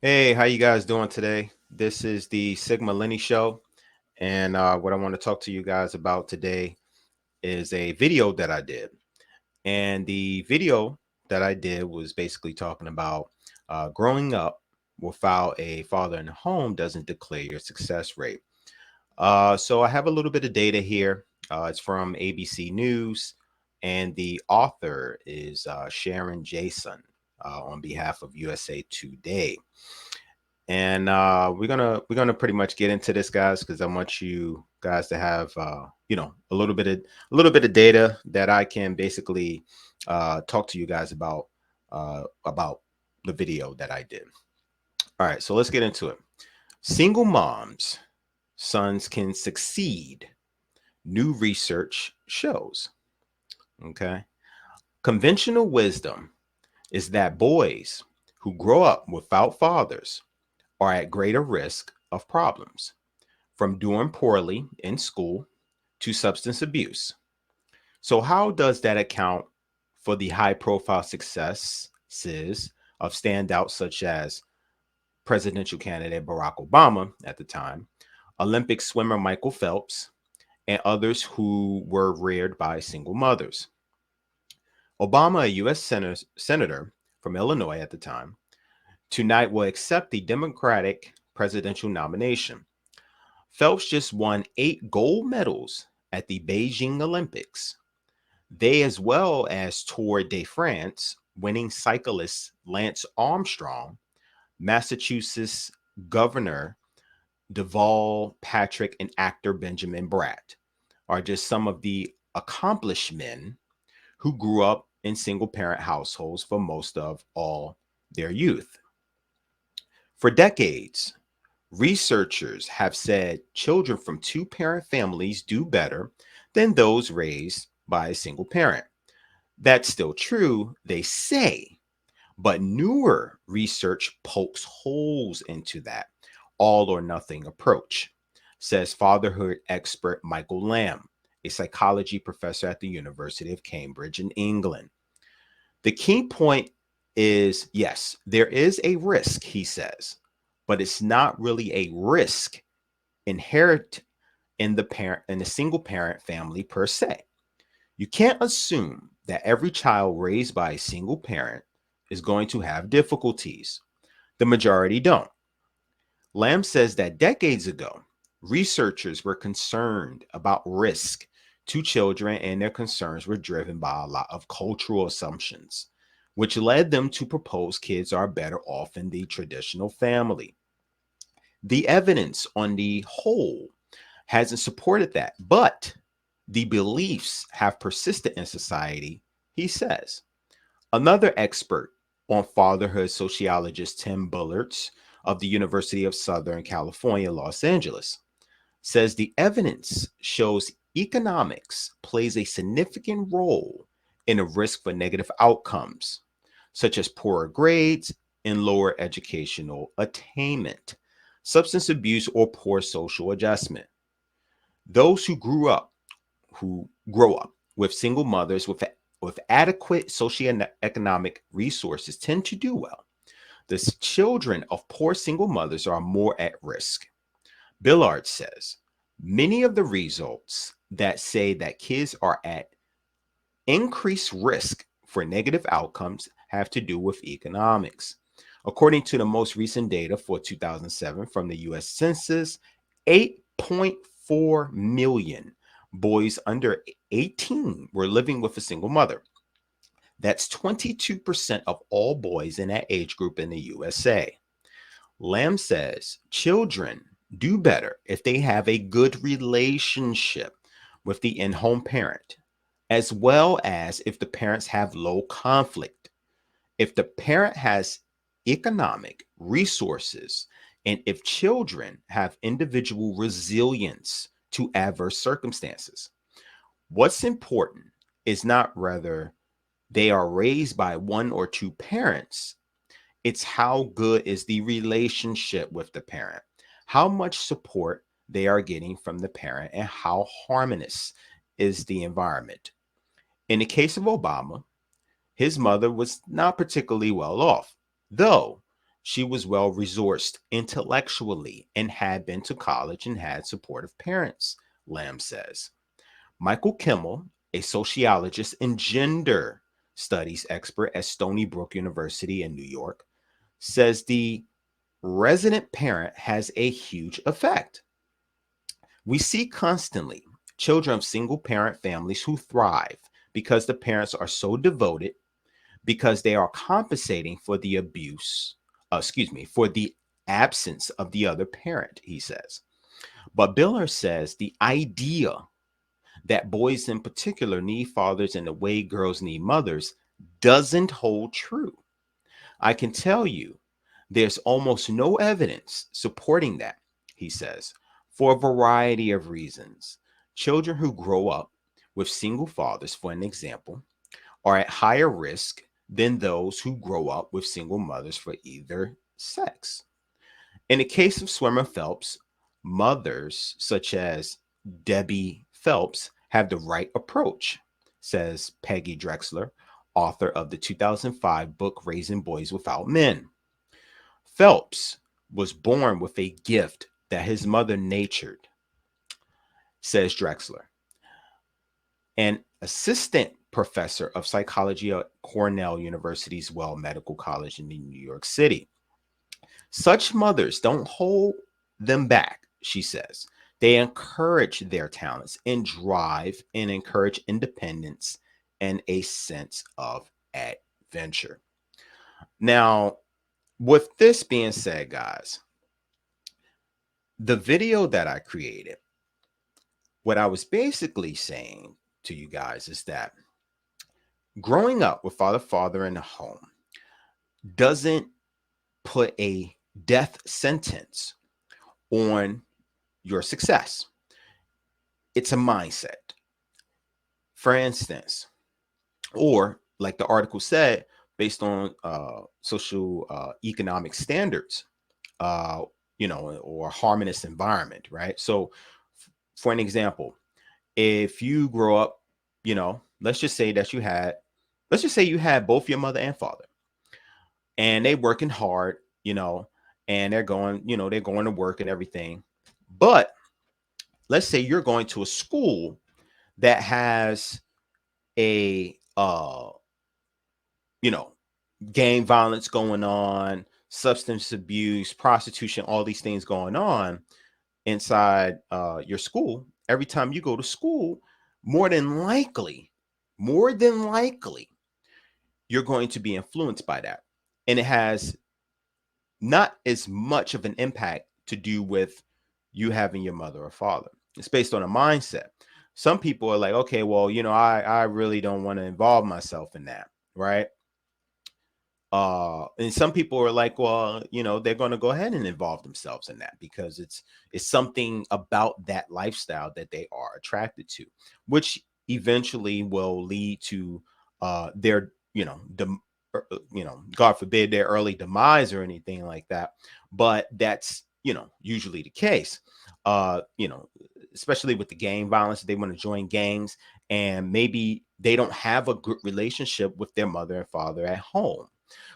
Hey, how you guys doing today? This is the Sigma Lenny Show, and what I want to talk to you guys about today is a video that I did. And the video that I did was basically talking about growing up without a father in the home doesn't declare your success rate. So I have a little bit of data here. It's from ABC News, and the author is Sharon Jason on behalf of USA Today. And we're gonna pretty much get into this, guys, because I want you guys to have a little bit of data that I can basically talk to you guys about the video that I did. All right, so let's get into it. Single moms, sons can succeed. New research shows. Okay, conventional wisdom is that boys who grow up without fathers are at greater risk of problems, from doing poorly in school to substance abuse. So, how does that account for the high profile successes of standouts such as presidential candidate Barack Obama at the time, Olympic swimmer Michael Phelps, and others who were reared by single mothers? Obama, a U.S. senator from Illinois at the time, tonight will accept the Democratic presidential nomination. Phelps just won 8 gold medals at the Beijing Olympics. They, as well as Tour de France, winning cyclist Lance Armstrong, Massachusetts Governor Deval Patrick, and actor Benjamin Bratt, are just some of the accomplished men who grew up in single parent households for most of all their youth. For decades, researchers have said children from two parent families do better than those raised by a single parent. That's still true, they say, but newer research pokes holes into that all or nothing approach, says fatherhood expert Michael Lamb, a psychology professor at the University of Cambridge in England. The key point is yes, there is a risk, he says, but it's not really a risk inherent in the single parent family per se. You can't assume that every child raised by a single parent is going to have difficulties. The majority don't. Lamb says that decades ago, researchers were concerned about risk to children, and their concerns were driven by a lot of cultural assumptions, which led them to propose kids are better off in the traditional family. The evidence on the whole hasn't supported that, but the beliefs have persisted in society, he says. Another expert on fatherhood, sociologist Tim Bullards of the University of Southern California, Los Angeles, says the evidence shows economics plays a significant role in a risk for negative outcomes, such as poorer grades and lower educational attainment, substance abuse, or poor social adjustment. Those who grow up with single mothers with adequate socioeconomic resources tend to do well. The children of poor single mothers are more at risk. Billard says many of the results that say that kids are at increased risk for negative outcomes have to do with economics. According to the most recent data for 2007 from the US Census, 8.4 million boys under 18 were living with a single mother. That's 22% of all boys in that age group in the USA. Lamb says children do better if they have a good relationship with the in home parent, as well as if the parents have low conflict. If the parent has economic resources, and if children have individual resilience to adverse circumstances. What's important is not whether they are raised by one or two parents, it's how good is the relationship with the parent, how much support they are getting from the parent, and how harmonious is the environment. In the case of Obama, his mother was not particularly well off, though She was well resourced intellectually and had been to college and had supportive parents, Lamb says. Michael Kimmel, a sociologist and gender studies expert at Stony Brook University in New York, says the resident parent has a huge effect. We see constantly children of single parent families who thrive because the parents are so devoted, because they are compensating for the for the absence of the other parent, he says. But Biller says the idea that boys in particular need fathers in the way girls need mothers doesn't hold true. I can tell you there's almost no evidence supporting that, he says, for a variety of reasons. Children who grow up with single fathers, for an example, are at higher risk than those who grow up with single mothers for either sex. In the case of swimmer Phelps, mothers such as Debbie Phelps have the right approach, says Peggy Drexler, author of the 2005 book Raising Boys Without Men. Phelps was born with a gift that his mother nurtured, says Drexler. An assistant professor of psychology at Cornell University's Well Medical College in New York City. Such mothers don't hold them back, she says. They encourage their talents and drive and encourage independence and a sense of adventure. Now, with this being said, guys, the video that I created, what I was basically saying to you guys is that growing up with father in the home doesn't put a death sentence on your success. It's a mindset. For instance, or like the article said, based on social economic standards, or harmonious environment, right? So, for an example, if you grow up, let's just say you had both your mother and father, and they working hard, and they're going to work and everything. But let's say you're going to a school that has a you know, gang violence going on, substance abuse, prostitution, all these things going on inside your school. Every time you go to school, more than likely, more than likely, you're going to be influenced by that. And it has not as much of an impact to do with you having your mother or father. It's based on a mindset. Some people are like, okay, well, I really don't want to involve myself in that, right? And some people are like, well, they're going to go ahead and involve themselves in that because it's something about that lifestyle that they are attracted to, which eventually will lead to their God forbid, their early demise or anything like that. But that's usually the case. uh you know Especially with the gang violence, they want to join gangs, and maybe they don't have a good relationship with their mother and father at home,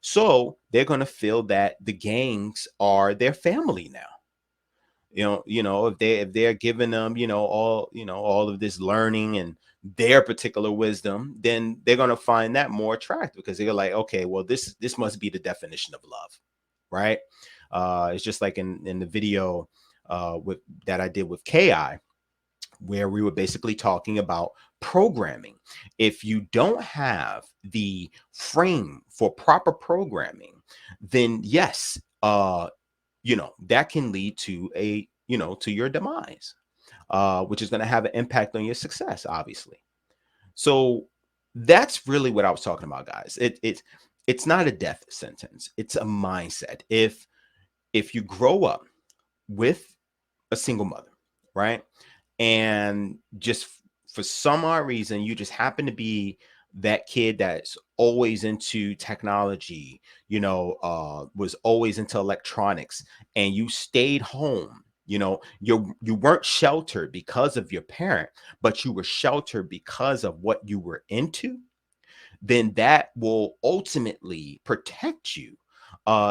so they're going to feel that the gangs are their family now. If they're giving them, all of this learning and their particular wisdom, then they're going to find that more attractive because they're like, okay, well, this must be the definition of love, right? It's just like in the video with that I did with Ki, where we were basically talking about programming. If you don't have the frame for proper programming, then yes, that can lead to to your demise, which is going to have an impact on your success, obviously. So that's really what I was talking about, guys. It's not a death sentence. It's a mindset. If you grow up with a single mother, right? And just for some odd reason, you just happen to be that kid that's always into technology, was always into electronics, and you stayed home. You weren't sheltered because of your parent, but you were sheltered because of what you were into. Then that will ultimately protect you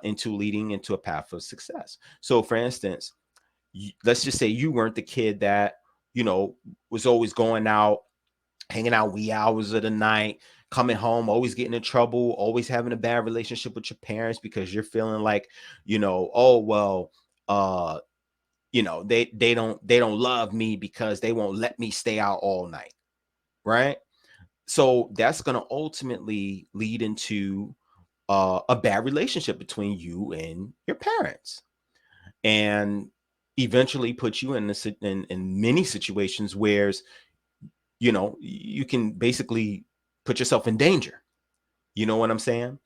into leading into a path of success. So for instance, let's just say you weren't the kid that, you know, was always going out, hanging out wee hours of the night, coming home, always getting in trouble, always having a bad relationship with your parents because you're feeling like, you know, oh well, uh, you know, they don't love me because they won't let me stay out all night, right? So that's going to ultimately lead into a bad relationship between you and your parents, and eventually put you in in many situations where, you know, you can basically put yourself in danger. You know what I'm saying?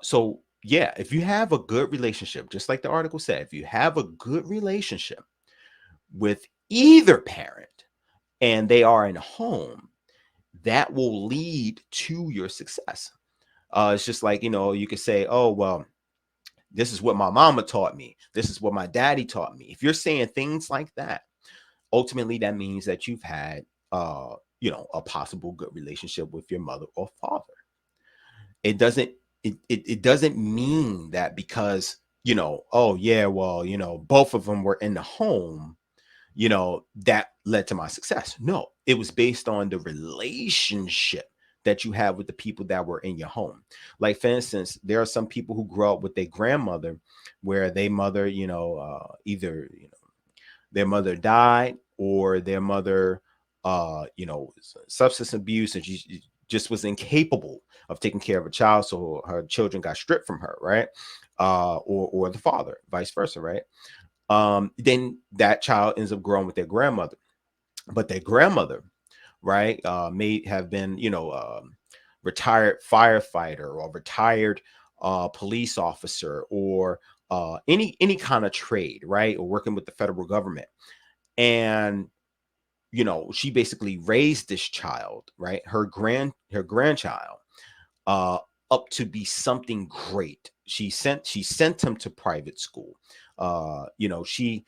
So yeah, if you have a good relationship, just like the article said, if you have a good relationship with either parent and they are in home, that will lead to your success. It's just like, you know, you could say, oh, well, this is what my mama taught me. This is what my daddy taught me. If you're saying things like that, ultimately that means that you've had, you know, a possible good relationship with your mother or father. It doesn't, it doesn't mean that because, you know, oh yeah, well, you know, both of them were in the home, you know, that led to my success. No, it was based on the relationship that you have with the people that were in your home. Like for instance, there are some people who grew up with their grandmother, where they mother, you know, either, you know, their mother died or their mother, you know, substance abuse, and she just was incapable of taking care of a child, so her children got stripped from her, right? Or the father, vice versa, right? Then that child ends up growing with their grandmother, but their grandmother, right, may have been, you know, retired firefighter or retired police officer, or any kind of trade, right, or working with the federal government. And you know, she basically raised this child, right, her grandchild, uh, up to be something great. She sent him to private school. You know, she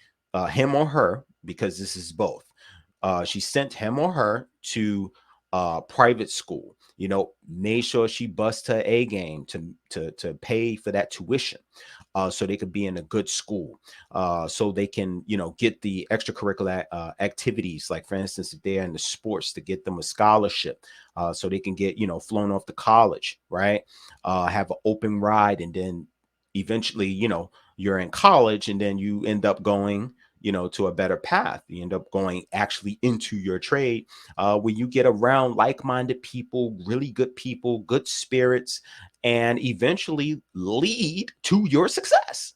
him or her, because this is both. She sent him or her to private school. You know, made sure she bust her A game to pay for that tuition, so they could be in a good school, so they can, you know, get the extracurricular activities, like for instance, if they're in the sports, to get them a scholarship, so they can get, you know, flown off to college, right? Have an open ride, and then eventually, you know, you're in college, and then you end up going, you know, to a better path. You end up going actually into your trade, where you get around like-minded people, really good people, good spirits, and eventually lead to your success.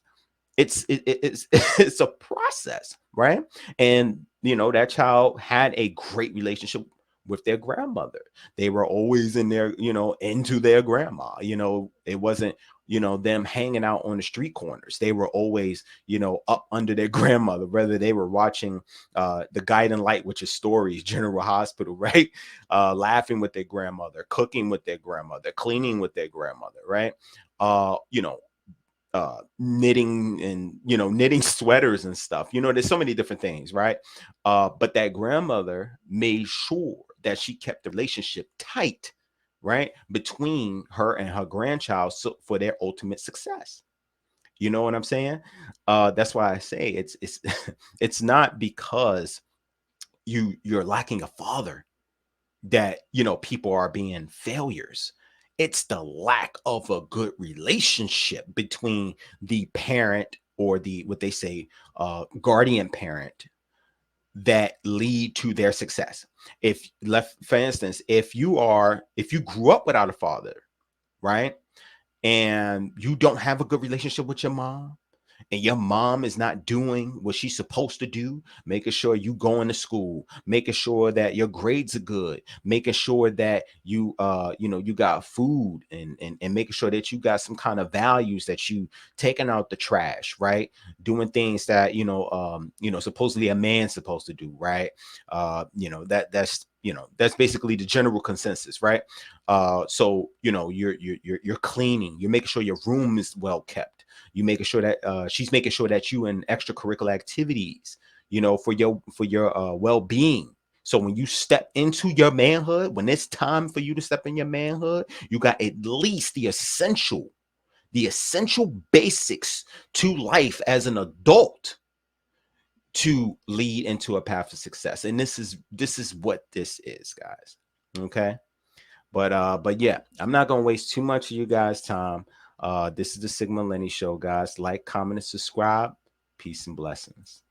It's it's a process, right? And you know, that child had a great relationship with their grandmother. They were always in their, you know, into their grandma. You know, it wasn't, you know, them hanging out on the street corners. They were always, you know, up under their grandmother, whether they were watching the Guiding Light, which is Stories, General Hospital, right? Laughing with their grandmother, cooking with their grandmother, cleaning with their grandmother, right? You know, knitting, and you know, knitting sweaters and stuff. You know, there's so many different things, right? But that grandmother made sure that she kept the relationship tight, right, between her and her grandchild, so for their ultimate success. You know what I'm saying? That's why I say it's it's not because you're lacking a father that, you know, people are being failures. It's the lack of a good relationship between the parent, or the, what they say, guardian parent, that lead to their success. If left, for instance, if you grew up without a father, right, and you don't have a good relationship with your mom, and your mom is not doing what she's supposed to do, making sure you going to school, making sure that your grades are good, making sure that you, you know, you got food, and making sure that you got some kind of values, that you taking out the trash, right? Doing things that, you know, supposedly a man's supposed to do, right? You know, that's, you know, that's basically the general consensus, right? So, you know, you're cleaning, you're making sure your room is well kept, you making sure that she's making sure that you in extracurricular activities, you know, for your well-being. So when you step into your manhood, when it's time for you to step in your manhood, you got at least the essential the essential basics to life as an adult to lead into a path of success. And this is what this is, guys. Okay. But yeah, I'm not gonna waste too much of you guys' time. This is the Sigma Lenny Show, guys. Like, comment, and subscribe. Peace and blessings.